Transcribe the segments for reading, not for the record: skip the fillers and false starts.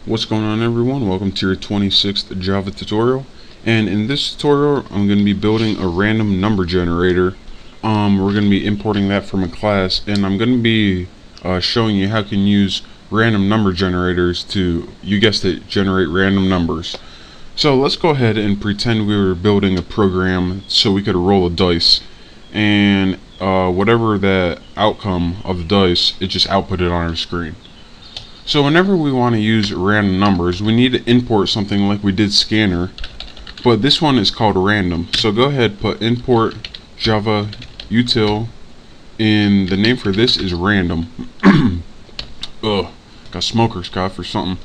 What's going on, everyone? Welcome to your 26th Java tutorial, and in this tutorial I'm going to be building a random number generator. We're going to be importing that from a class, and I'm going to be showing you how you can use random number generators to, you guessed it, generate random numbers. So let's go ahead and pretend we were building a program so we could roll a dice, and whatever the outcome of the dice, it just outputted on our screen. So whenever we want to use random numbers, we need to import something like we did scanner, but this one is called random. So go ahead, put import java.util, and the name for this is random. Ugh, got smoker's cough or something.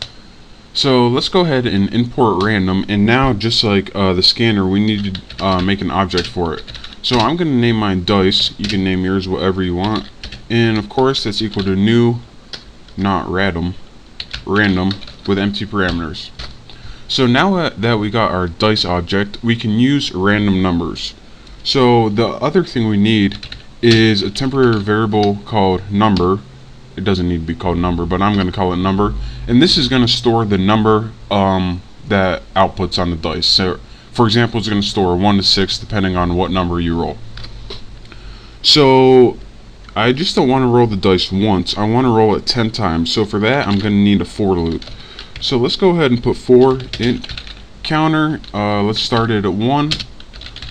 So let's go ahead and import random, and now just like the scanner, we need to make an object for it. So I'm going to name mine dice. You can name yours whatever you want, and of course that's equal to new, not random with empty parameters. So now that we got our dice object, we can use random numbers. So the other thing we need is a temporary variable called number. It doesn't need to be called number, but I'm going to call it number, and this is going to store the number that outputs on the dice. So for example, it's going to store 1 to 6 depending on what number you roll. So I just don't want to roll the dice once, I want to roll it 10 times. So for that, I'm going to need a for loop. So let's go ahead and put for int counter. Let's start it at 1.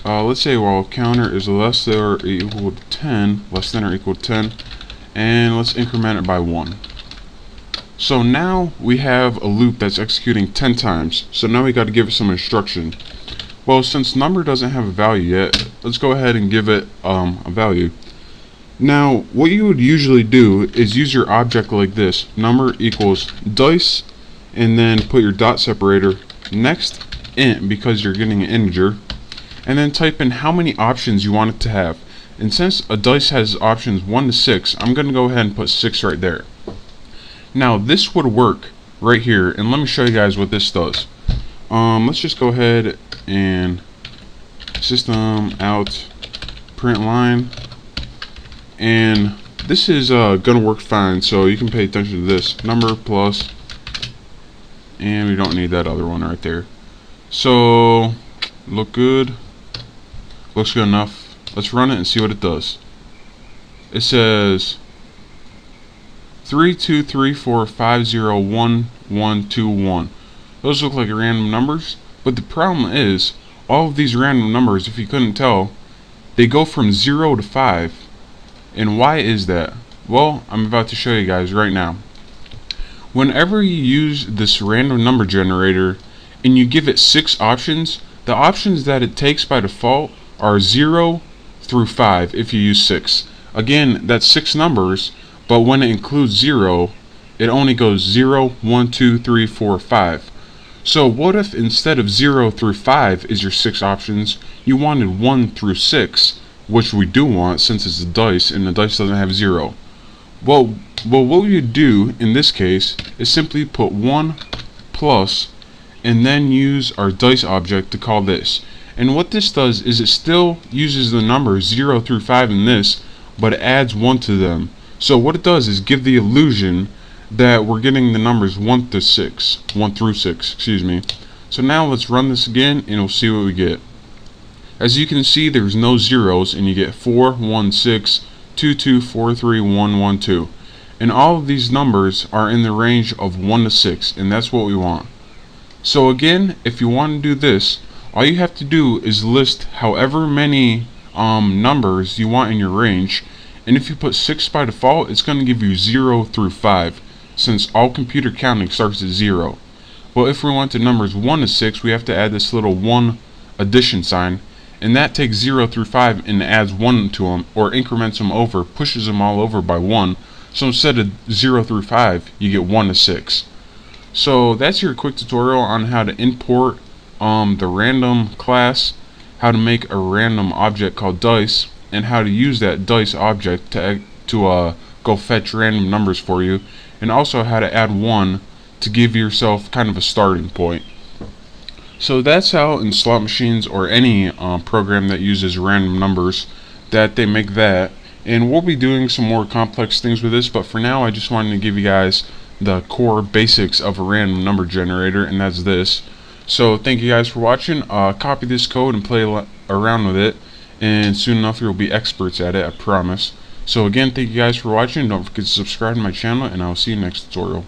Let's say while counter is less than or equal to 10, and let's increment it by 1. So now we have a loop that's executing 10 times. So now we got to give it some instruction. Well, since number doesn't have a value yet, let's go ahead and give it a value. Now, what you would usually do is use your object like this, number equals dice, and then put your dot separator next int because you're getting an integer, and then type in how many options you want it to have. And since a dice has options 1 to 6, I'm going to go ahead and put 6 right there. Now, this would work right here, and let me show you guys what this does. Let's just go ahead and system out print line. And this is gonna work fine, so you can pay attention to this number plus, and we don't need that other one right there. So looks good enough. Let's run it and see what it does. It says 3 2 3 4 5 0 1 1 2 1. Those look like random numbers, but the problem is all of these random numbers, if you couldn't tell, they go from 0 to 5. And why is that? Well, I'm about to show you guys right now. Whenever you use this random number generator and you give it 6 options, the options that it takes by default are 0 through 5 if you use 6. Again, that's 6 numbers, but when it includes 0, it only goes 0, 1, 2, 3, 4, 5. So what if instead of 0 through 5 is your 6 options, you wanted 1 through 6? Which we do want since it's a dice and the dice doesn't have 0. Well, what we would do in this case is simply put 1 plus and then use our dice object to call this. And what this does is it still uses the numbers 0 through 5 in this, but it adds 1 to them. So what it does is give the illusion that we're getting the numbers 1 through 6, excuse me. So now let's run this again and we'll see what we get. As you can see, there's no zeros, and you get 4, 1, 6, 2, 2, 4, 3, 1, 1, 2. And all of these numbers are in the range of 1 to 6, and that's what we want. So again, if you want to do this, all you have to do is list however many numbers you want in your range, and if you put 6 by default, it's going to give you 0 through 5, since all computer counting starts at 0. Well, if we want the numbers 1 to 6, we have to add this little 1 addition sign, and that takes 0 through 5 and adds 1 to them, or increments them over, pushes them all over by 1. So instead of 0 through 5, you get 1 to 6. So that's your quick tutorial on how to import the random class, how to make a random object called dice, and how to use that dice object to go fetch random numbers for you, and also how to add 1 to give yourself kind of a starting point. So that's how in slot machines or any program that uses random numbers that they make that. And we'll be doing some more complex things with this, but for now I just wanted to give you guys the core basics of a random number generator, and that's this. So thank you guys for watching. Copy this code and play around with it, and soon enough you'll be experts at it, I promise. So again, thank you guys for watching. Don't forget to subscribe to my channel, and I'll see you next tutorial.